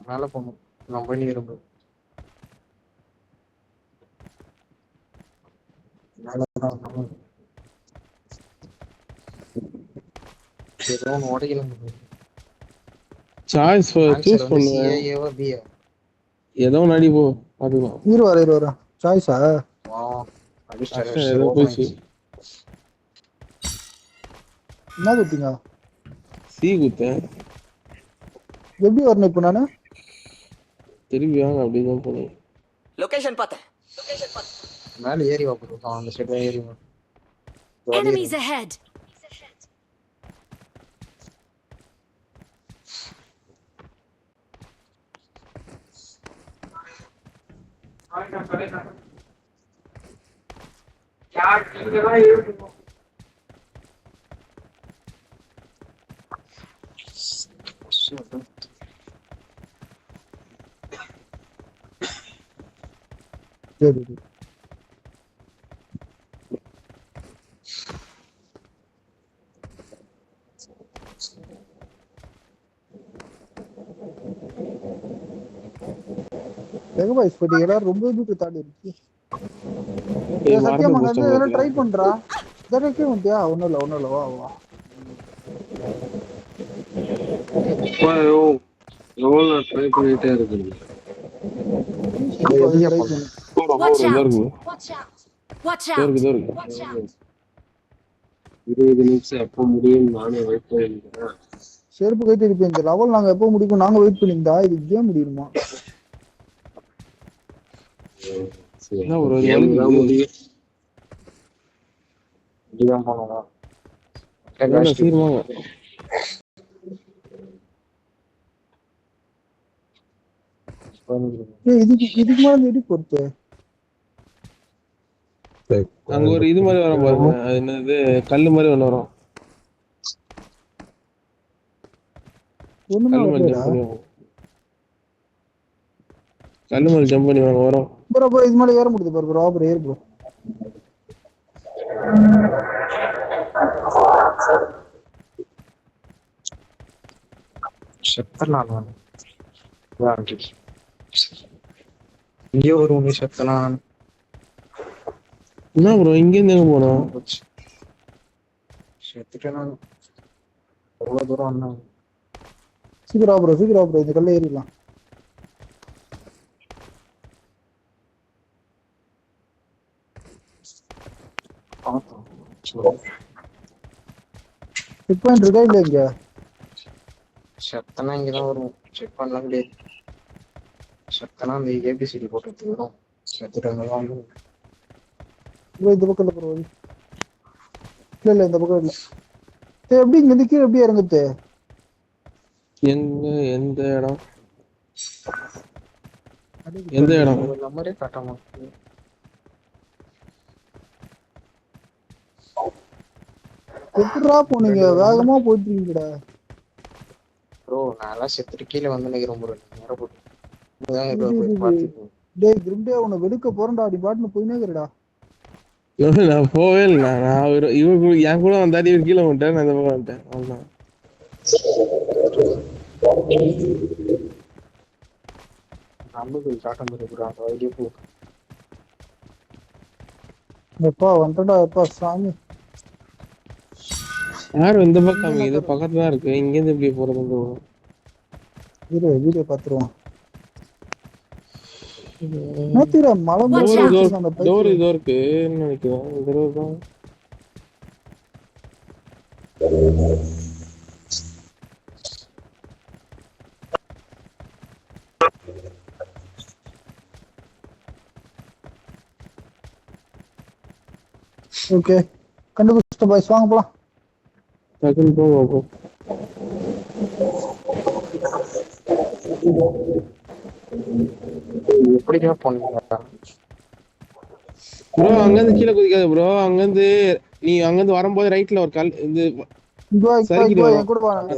மேல போணும். நான் போய் நிக்கிறேன். சாய்ஸ் சூஸ் பண்ணுவேன். ஏதோ நடி போ பாத்துக்கலாம். இருவரா சாய்ஸா? ஏதோ போச்சு. என்ன குத்திங்க? சி குத்தேன். எப்படி வரணும் இப்போ நானு? திரும்பி வாங்க அப்படிதான் போனேன். லொகேஷன் பார்த்தேன். மேல ஏறி வா ப்ரோ. அந்த சைடு ஏறி வா. Enemies ahead. சரி வெகபாய்ஸ் பட்டி எல்லாரும் ரொம்ப தூரத்து தாண்டி இருக்கு. சத்தியம் அங்க இருந்து இதெல்லாம் ட்ரை பண்றா. இதற்கு வந்துயா ஒண்ணும் இல்ல வா வா. எவ்வளோ ட்ரை பண்ணிட்டே இருக்குது. Watch out. Watch out. 20 நிமிஷம் எப்போ முடியும் நானே வெயிட் பண்ணிருக்கேன். செருப்பு கைட்டு இருப்பேன். இந்த லெவல் நாங்க எப்போ முடிக்கும் நாங்க வெயிட் பண்ணியிருந்தா இது கேம் முடியுமா? என்ன ஒரு முடியும். சீக்கிரமா இதுக்கு மேல எடி பொறுத்து அங்க ஒரு இது மாதிரி வரும் பாருங்க. அது என்னது கல்லு மாதிரி ஒண்ணு வரும். கல்லு மேல ஜம்ப் பண்ணி வாங்க. கல்லு மேல ஜம்ப் பண்ணி வாங்க வரும். ப்ரோ இது மேல ஏற முடியுது பாரு ப்ரோ. ப்ரோ ஏறு ப்ரோ. செத்தலாம் இங்கே ஒரு ஒண்ணு செத்தலாம். என்ன ப்ரோ இங்க இருந்து எங்க போனோம்? செத்துட்டேன் எவ்வளவு தூரம் வந்தேன். சீக்கிரம் ப்ரோ இந்த கல்ல ஏறிடலாம். செக் பாயிண்ட் இருக்கா இல்ல இங்க? செத்தனா இங்கதான் வரும். செக் பண்ணலாம் கிடையாது. செத்தனா அந்த ஏபிசிடி போட்டு வரும். செத்துட்டாங்க ப்ரோ இந்த பக்கம் இல்ல ப்ரோ. இல்ல இந்த பக்கம் இல்ல. எப்படி இங்க நிக்க எப்படி இறங்குது? எந்த இடம்? எந்த இடம்? நம்பரே காட்ட மாட்டேங்குது. எப்படிடா போனீங்க? வேகமா போயிட்டு இருக்கீங்கடா. ப்ரோ நான் எல்லாம் செத்துட்டு கீழே வந்து நிக்கிறேன் ப்ரோ. நேரம் போட்டு டேய் கிரிம்டே உன்னை வெடுக்க போறேன்டா. அடி பாட்டுன்னு போயினே இருக்கடா. நான் போவே இல்லை. நான் இவரு என் கூட வந்தாடி இவர் கீழே வந்துட்டேன். நான் இந்த பக்கம் வந்துட்டேன். அவ்வளவுதான். நம்புது காட்ட முடியும். எப்பா வந்துட்டா எப்பா சாமி. யாரும் இந்த பக்கம் இது பக்கத்துல தான் இருக்கு. இங்க இருந்து எப்படி போறது? வீடியோ பாத்துருவோம். மலை டோர் இதோ இருக்கு நினைக்கிறேன். இந்த ரோடு தான். ஓகே கண்டுபிடிச்சிட்ட பாய்ஸ் வாங்க போலாம். டக்குன்னு போவோம். எப்படிங்க போனீங்க ப்ரோ? அங்கிருந்து கீழே குதிக்காத ப்ரோ. அங்கிருந்து நீ அங்கிருந்து வரும்போது ரைட்ல ஒரு கல் இது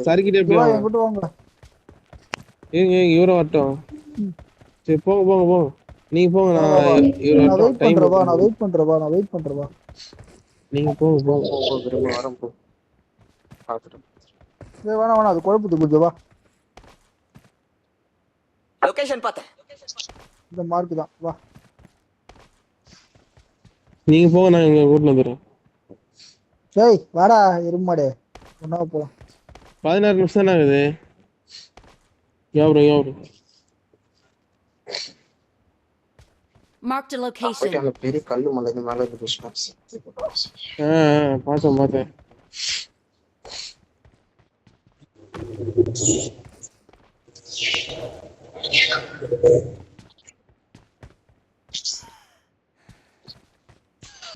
சறுக்கிட்டே இவரை வரட்டும். சரி போங்க நீங்க போங்க. நான் வெயிட் பண்றவா. நீங்க போங்க வரேன் போ. பாத்துட்டு வேணாம் அது குழப்பத்துக்கு கொஞ்சம் வா. லொகேஷன் பார்த்தேன். இந்த மார்க் தான் வா. நீங்க போங்க நான் இங்க கூட்டிட்டு வந்துடுறேன். டேய் வாடா எருமாடே. ஒண்ணா போலாம். 16 நிமிஷம் தான் ஆகுது. யா ப்ரோ Marked a போயிட்டு location. அந்த பெரிய கல்லு மலை மேல இருக்கு ஸ்னாப்ஸ். பார்த்தேன்.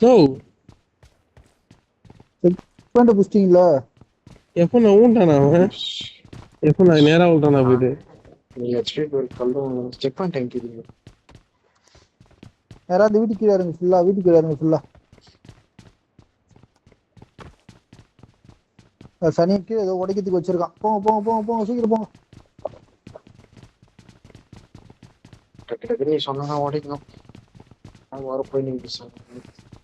ஓ பாயிண்ட் புடிச்சிட்டீங்களா? எப்போ நான் ஊன்ட்டானா அவன்? எப்போ நான் நேரா ஊன்ட்டானா போயிட்டு? நீங்க ஹெச்பி ஒரு கல்லும் செக் பாயிண்ட் எங்கிட்டீங்க. யாராவது வீட்டுக்கு கீழே இருங்க ஃபுல்லா, வீட்டுக்கு கீழே இருங்க ஃபுல்லா. சனிக்கு ஏதோ உடைக்கிறதுக்கு வச்சிருக்கான். போங்க போங்க போங்க போங்க சீக்கிரம் போங்க. டக்கு நீ சொன்னா உடைக்கணும். அவங்க வர போய் நீங்க சொன்னீங்க.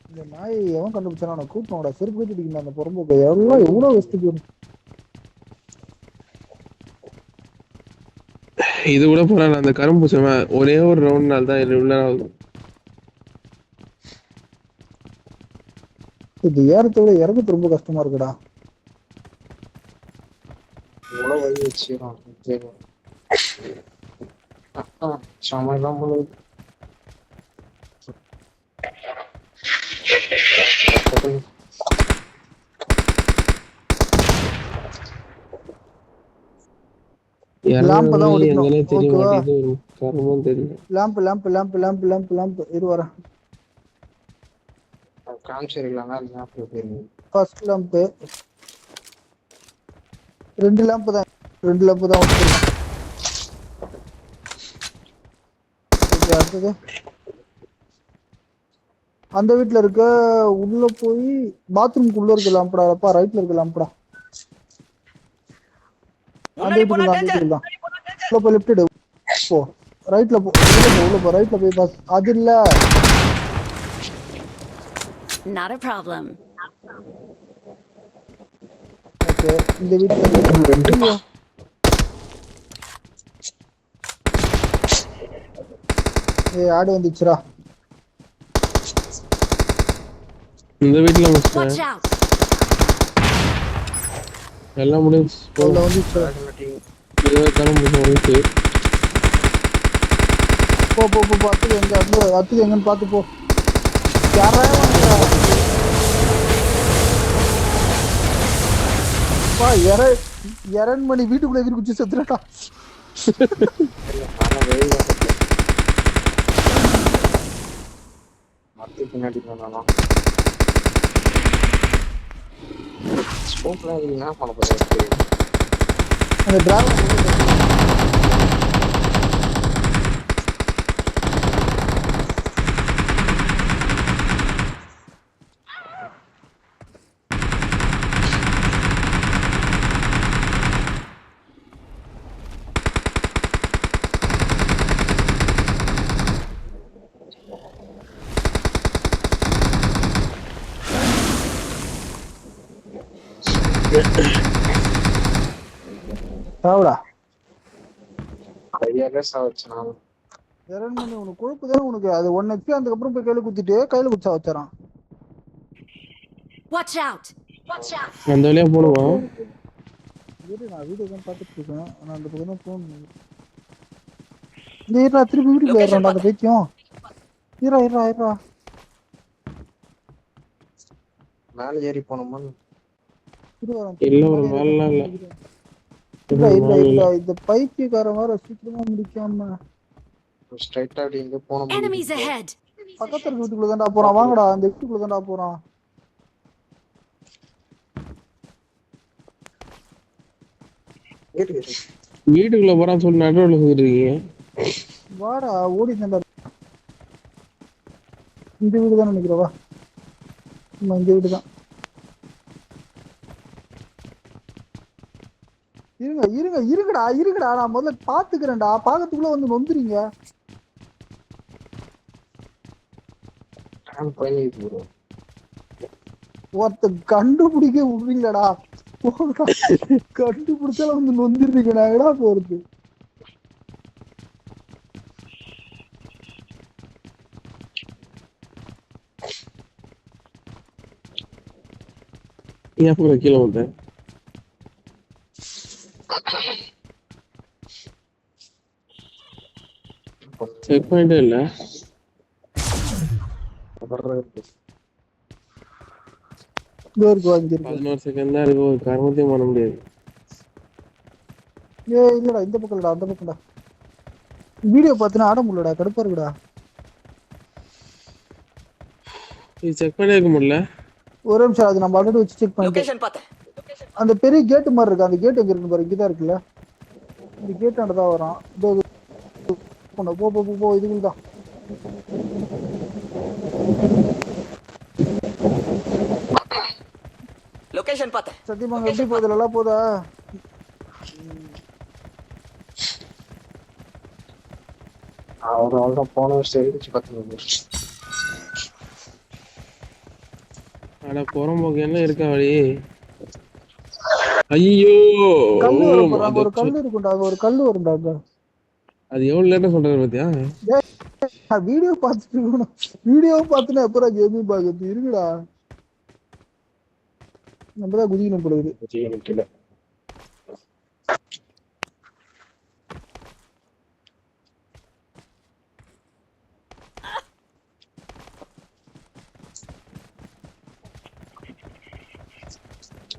இந்த நாய் எவன் கண்டுபிடிச்சானோ அவனை கூட்டனோட செருப்பு கட்டிட்டு அந்த புறம்போக்கு எவ்வளோ வெஸ்ட்டு போகணும். இது கூட போறான் அந்த கரும்பு பூசை ஒரே ஒரு ரவுண்ட் நாள் தான் உள்ள ஆகும். இது ஏறத்தை விட இறங்குறது ரொம்ப கஷ்டமா இருக்குடா. இவ்வளவு வழி வச்சிடும். சமையலாம் போகுது. லேம்ப் தான் ஓடிக்கணும். ஓகேவா? கரும்பும் தெரியல. Lamp lamp lamp lamp lamp lamp இரு வரேன். காமிச்சிருக்கலாங்க லேம்ப் போயிருங்க. ஃபர்ஸ்ட் லேம்ப் 2 லேம்ப் தான், 2 லேம்ப் தான் ஓடிச்சிருக்கேன். ஓகே அடுத்தது அந்த வீட்டுல இருக்க உள்ள போய் பாத்ரூம்குள்ள இருக்க லாம்படா. அப்பா ரைட்ல இருக்க லாம்படா. அந்த வீட்டுல தான், அந்த வீட்டுல தான். உள்ள போய் லெஃப்ட் எடு. போ ரைட்ல போ, உள்ள போ ரைட்ல போய் பாஸ். அது இல்ல. Not a problem. ஓகே இந்த வீட்டுல ஆடு வந்துச்சுடா. இந்த வீட்டுல Watch out. எல்லாம் முடிஞ்சு. அதுல வந்துச்சு. கரும்பு பூசை போ போ போ அத்துக்கு எங்க அத்துக்கு எங்கன்னு பார்த்து போ. யாராவது இரண் மணி வீட்டுக்குள்ள எதிர் குச்சி செத்துறா. பின்னாடி போனாலும் ஸ்கோப்ல என்ன பண்ண போறீங்க? அந்த டிராகன் சாவுடா. கையாலே சாவச்சுனா இரண் மணி உனக்கு கொழுப்பு தானே உனக்கு. அது 1 HP அதுக்கப்புறம் போய் கையில குத்திட்டு கையில குச்சா வச்சாரான். Watch out. Watch out. அந்த வழியா போடுவோம். நான் வீடியோ தான் பார்த்துட்டு இருக்கேன். நான் அந்த பக்கம் தான் போன் இந்த நான் திருப்பி வீட்டுக்கு போயிடுறேன். அந்த பைத்தியம் இருறா மேல ஏறி போனோமா? இல்ல ஒரு மேலாம் இல்ல இந்த பைத்தியக்காரன் வேற சீக்கிரமா முடிக்காம ஸ்ட்ரைட்டா அப்படி இங்க போனோம். Enemies ahead. பக்கத்துல வீட்டுக்குள்ள தான்டா போறான். வாங்கடா அந்த வீட்டுக்குள்ள தான்டா போறான். வீட்டுக்குள்ள போறான்னு சொல்லி நடுவுல சொல்லிட்டு இருக்கீங்க. வாடா ஓடி தான்டா. இந்த வீடு தான் நினைக்கிறவா? இந்த வீடு தான். இருங்கடா நான் முதல்ல பாத்துக்கிறேன்டா. பாக்கத்துக்குள்ள வந்து நொந்துறீங்க. ஒருத்த கண்டுபிடிக்க விடுறீங்கடா. கண்டுபிடிச்சாலும் வந்து நொந்துடுறீங்க. நான் எடா போறது? ஏன் கீழே வந்தேன்? செக் பாயிண்டே இல்ல. வர்றது. இங்க இருக்கு இங்க இருக்கு. 11 செகண்ட் தான் இருக்கு, ஒரு கர்மத்தையும் பண்ண முடியாது. இல்லடா இந்த பக்கம் இல்லடா, அந்த பக்கம்டா. வீடியோ பார்த்துனா ஆட முடியலடா, கடுப்பா இருக்குடா. இது செக் பண்ணி வைக்க முடியல. ஒரு நிமிஷம், அது நம்ம ஆல்ரெடி வச்சு செக் பண்ணிட்டோம். அந்த பெரிய கேட் மாதிரி இருக்கு, அந்த கேட் எங்க இருக்கு பாரு, இங்கதான் இருக்குல்ல. இந்த கேட் ஆண்டதான் வரும். போ போ போ போ, இதுதான். லொகேஷன் பார்த்தேன். சத்தியமா எப்படி போகுது, நல்லா போதா? அவ்வளோ போன வருஷம் இருந்துச்சு 10 அட புறம்போக்கு என்ன இருக்கா வழி? ஐயோ கல்லு வரும், ஒரு கல்லு இருக்கும்டா, ஒரு கல்லு வரும்டா அங்க. அது எவ்வளவு லேட்டா சொல்றது பாத்தியா? வீடியோ பார்த்துட்டு இருக்கணும். வீடியோ பார்த்துனா எப்பறம் கேமிங் பாக்குறது இருக்குடா. நம்மதான் குதிக்கணும் போடுது. கீழே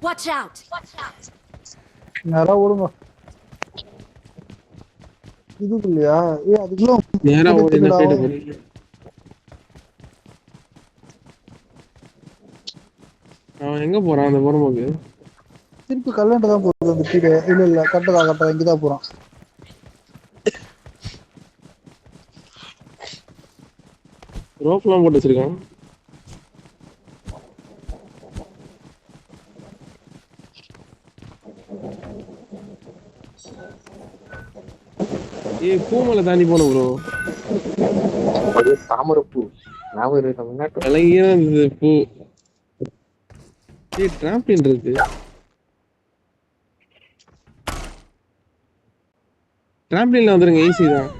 Watch out! நேரா ஓடுங்க. இதுக்கு இல்லையா? அதுக்குள்ள நேரா ஓடி என்ன கேட்டு போறீங்க? அவன் எங்க போறான் அந்த புறம்போக்கு? திருப்பி கல்லாண்ட தான் போகுது அந்த கீழே. இல்ல கட்டதா இங்கதான் போறான். ரோப்லாம் போட்டு வச்சிருக்கான். பூமலை தாண்டி போன ப்ரோ. தாமரைப்பூ ஞாபகம் அழகியா இருந்தது பூ. டிராம்பின் இருக்கு. டிராம்பின்ல வந்துருங்க, ஈஸி தான்.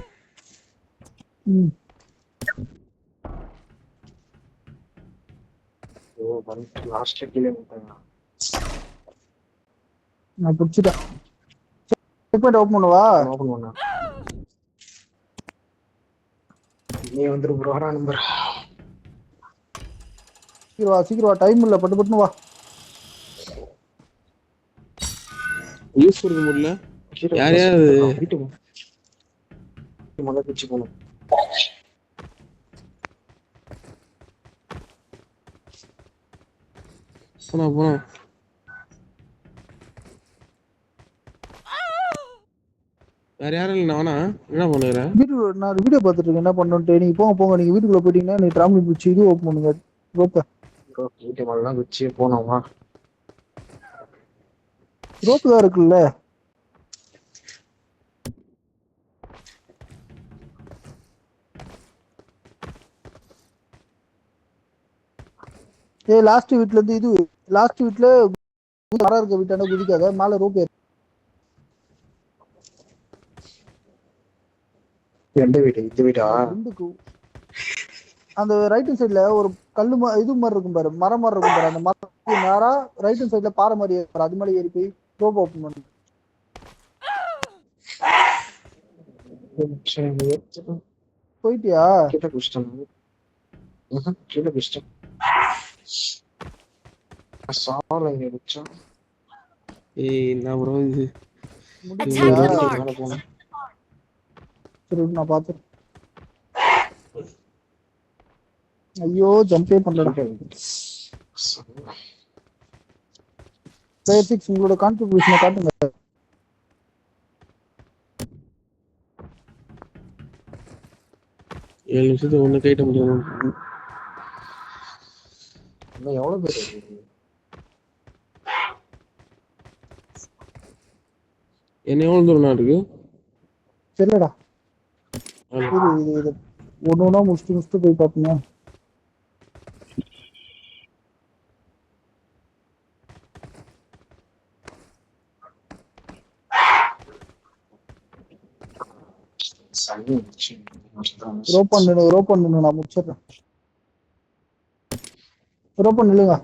நான் பிடிச்சிட்டேன். செக் பண்ணி ஓபன் பண்ணுவா. நீ வந்துரு ப்ரோ, வரா நம்பர். சீக்கிரம் வா, டைம் இல்ல, பட்டு வா. யூஸ் பண்ண முடியல. யாரையாவது வீட்டுக்கு முதல்ல பிச்சு போகணும். போனா வேற யாரும் இல்லை. நானா என்ன பண்ணுறேன்? நான் வீடியோ பார்த்துட்டு இருக்கேன், என்ன பண்ணுன்ட்டு. நீங்க போங்க, நீங்க வீட்டுக்குள்ள போயிட்டீங்கன்னா நீ டிராவலிங் பிடிச்சி இது ஓப்பன் பண்ணுங்க. வீட்டு மேலாம் வச்சு போனோமா? ரோப்பு தான் இருக்குல்ல. லாஸ்ட் வீட்ல இருந்து இது லாஸ்ட் வீட்ல மரம் இருக்க வீட்டான குதிக்காத, மேல ரோப். எந்த வீடு? இந்த வீடா? அந்த ரைட் சைடுல ஒரு கல்லு இது மாதிரி இருக்கும் பாரு, மரம் மாதிரி இருக்கும் பாரு. அந்த மரத்துக்கு நேரா ரைட் சைடுல பாறை மாதிரி ஏறி அது மேலே ஏறி போய் ரோப் ஓப்பன் பண்ணு. போயிட்டியா? கீழே குடிச்சிட்டேன். கீழே குடிச்சிட்டேன். சாவல இங்க குடிச்சோம். என்ன ப்ரோ இது? Attack the mark! சரி நான் பாத்து. ஐயோ ஜம்பே பண்ணலடா. பிளேயர் 6 உங்களோட கான்ட்ரிபியூஷனை காட்டுங்க. ஏழு நிமிஷத்துக்கு ஒண்ணு கேட்ட முடியும். இன்னும் எவ்வளவு பேர் இருக்கு? என்ன எவ்வளவு தூரம் இருக்கு? தெரியலடா. இது ஒன்னொன்னா முடிச்சுட்டு போய் பாத்தீங்க. ரோப்பன் நான் முடிச்சிடுறேன். ரோப்பன் இல்லைங்க.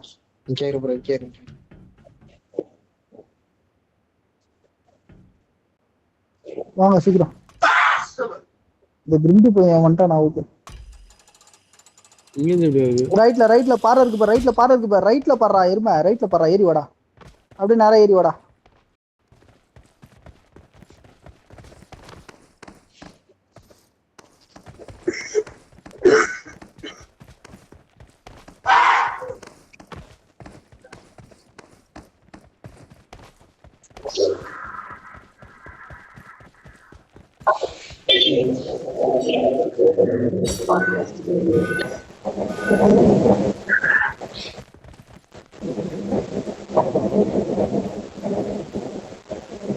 வாங்க சீக்கிரம். இந்த கிரிண்டு போய் வந்துட்டா நான் ஓகே. இங்க இருந்து எப்படி வருது? ரைட்ல பாறை இருக்கு பாரு, ரைட்ல பாறா எருமை, ரைட்ல பாறா, ஏறி வாடா, அப்படியே நேரா ஏறி வாடா.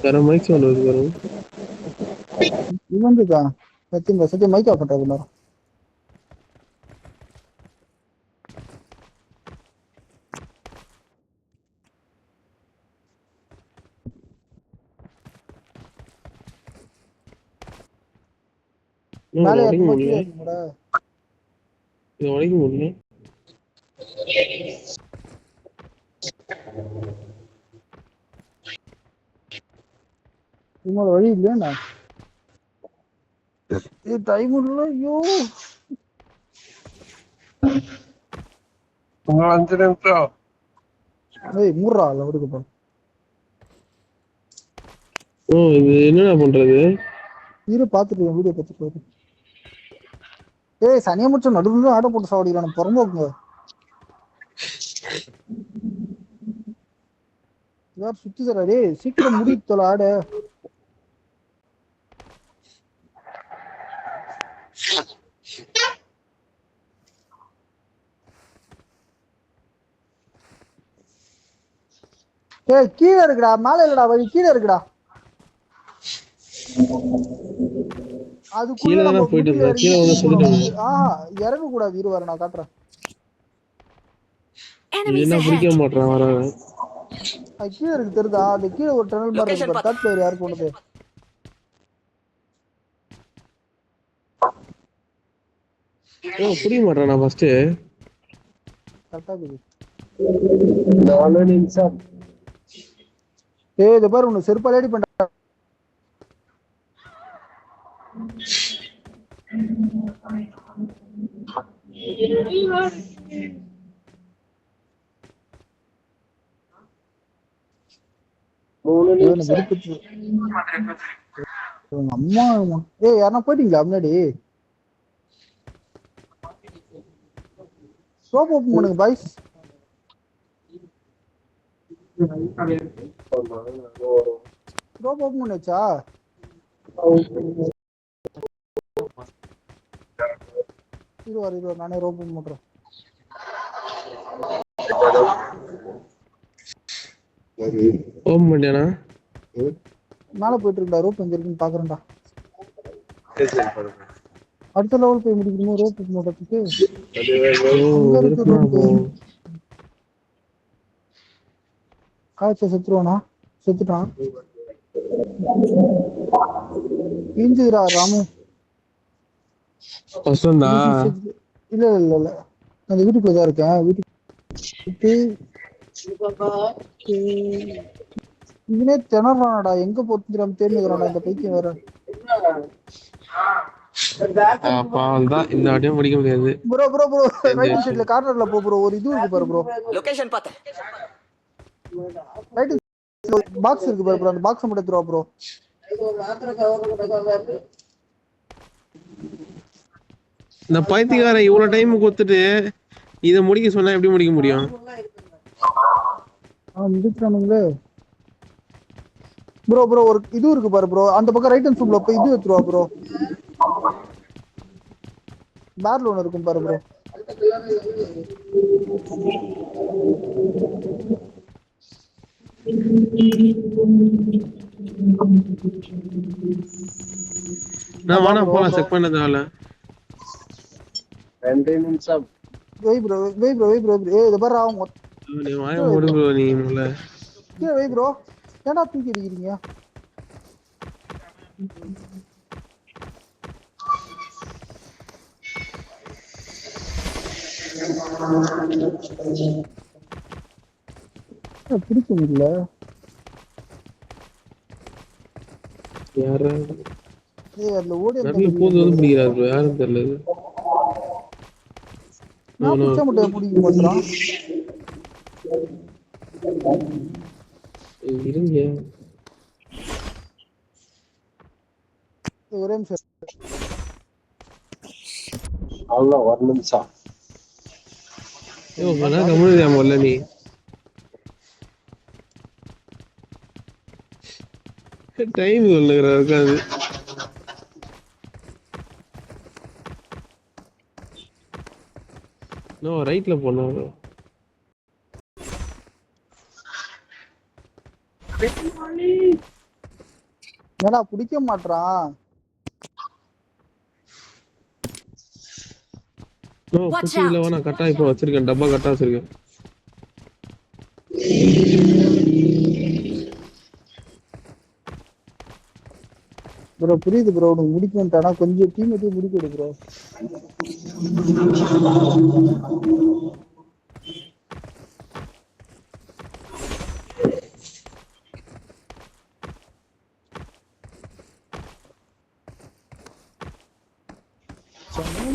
வேற மைக் சவுண்ட் வருது பாரு. இவன்தான் சத்தியம் மைக் ஆஃப் பண்றது எல்லாரும். மேலே உடைக்க ஏறுமா, முடியல. கீழே ஏறுமாடா? இதை உடைக்க முடியல. இவனோட வழி இல்லையா? டைம் இல்ல. ஐயோ 5 நிமிஷம். மூடுறா இல்ல விடுக்கப்பா. இது என்னடா பண்றது? வீடியோ பார்த்துட்டு சனியா முடிச்ச நடுவுல ஆட போட்டு சாவடிக்கிறான் பிறந்தோங்க. சுத்தி தராடே, சீக்கிரம் முடித்தல ஆட. கீழே இருக்குடா, மேல இல்லடா வழி, கீழே இருக்குடா. அதுக்குள்ள நம்ம போயிட்டு இறங்க கூடாது. இருவாரு நான் காட்டுறேன். Enemies பிடிக்க ahead. மாட்டான் வர. அது கீழே இருக்கு தெரியுதா? அது கீழே ஒரு டனல் மாதிரி இருக்கு. தேர்ட் பிளேயர் யாரு போனது? புரிய மாட்டான் நான் ஃபர்ஸ்ட். கரெக்டா இருக்குது. 4 நிமிஷம். இது பாரு, உனக்கு செருப்பால் அடி பண்ண. அம்மா யாரா போயிட்டீங்களா முன்னாடி? ரோப் ஓபன் பண்ணுங்க பாய்ஸ். ரோப் ஓபன் பண்ணச்சா? இருவாரு நானே ரோப் ஓபன் பண்றேன். ஓபன் பண்ணியானா? மேல போயிட்டு இருக்கா. ரோப் எங்க இருக்குன்னு பாக்குறேன்டா. அடுத்த லெவல் போய் முடிக்கணுமோ ரோப் போடுறதுக்கு? காய்ச்ச செத்துருவானா? செத்துட்டான். இஞ்சுரா ராமு. இல்ல அந்த வீட்டுக்குள்ளதான் இருக்கேன். வீட்டுக்கு இவனே திணறானடா. எங்க போட்டுக்கிறான் தேர்ந்துக்கிறான்டா இந்த பைத்தியம் வேற. இந்த வாட்டியும் முடிக்க முடியாது. ப்ரோ ரைட் சைடுல கார்னர்ல போ ப்ரோ. ஒரு இது இருக்கு பாரு ப்ரோ. லொகேஷன் பார்த்தேன். ரைட் பாக்ஸ் இருக்கு பாரு ப்ரோ. அந்த பாக்ஸ் மட்டும் எடுத்துறா ப்ரோ. இந்த பைத்தியக்காரன் இவ்வளவு டைம் கொடுத்துட்டு இதை முடிக்க சொன்னா எப்படி முடிக்க முடியும்? முடிச்சானுங்களே ப்ரோ. ஒரு இது இருக்கு பாரு ப்ரோ. அந்த பக்கம் ரைட் ஹேண்ட் சூப்ல போய் இது எடுத்துருவா ப்ரோ. பேர்ல ஒன்று இருக்கும் பாரு ப்ரோ. நான் வாடா போலாம். செக் பண்ணதால 2 நிமிஷம். வெய் ப்ரோ. இத பாரு அவங்க. நீ வாய மூடு ப்ரோ. நீ முதல்ல கீழே வெய் ப்ரோ. ஏன்டா தூக்கி அடிக்கிறீங்க? பிடிக்க முடியல. யாரா அதுல ஓடி நிறைய போது வந்து பிடிக்கிறாரு ப்ரோ. யாரும் தெரியல. நான் புடிச்ச முட்டைய பிடிக்க மாட்டான். இருங்க ஒரே நிமிஷம். அவ்வளவு ஒரு நிமிஷம் கம்முனியா முதல்ல நீ டைம் சொல்லுகிற இருக்காது. ரைட்ல போனோம். ஏன்னா பிடிக்க மாட்டான். நான் கட்டா இப்ப வச்சிருக்கேன், டப்பா கட்டா வச்சிருக்கேன். ப்ரோ புரியுது ப்ரோ, உனக்கு முடிக்கணும்ட்டானா கொஞ்சம் டீம் எடுத்து முடிக்க ப்ரோ.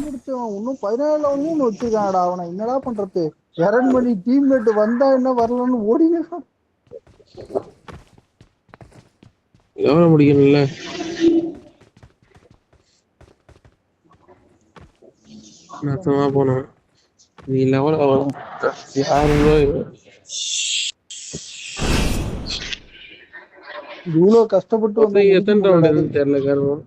முடிச்சவன் இன்னும் 17 வச்சிருக்கானடா. அவனை என்னடா பண்றது? எரன் பண்ணி டீம்மேட் வந்தா என்ன வரலன்னு ஓடிங்க. எவ்வளவு முடிக்கணும்ல? நாசமா போனோம். நீ லெவல் இவ்வளவு கஷ்டப்பட்டு எத்தனை ரவுண்ட் எதுவும் தெரியல.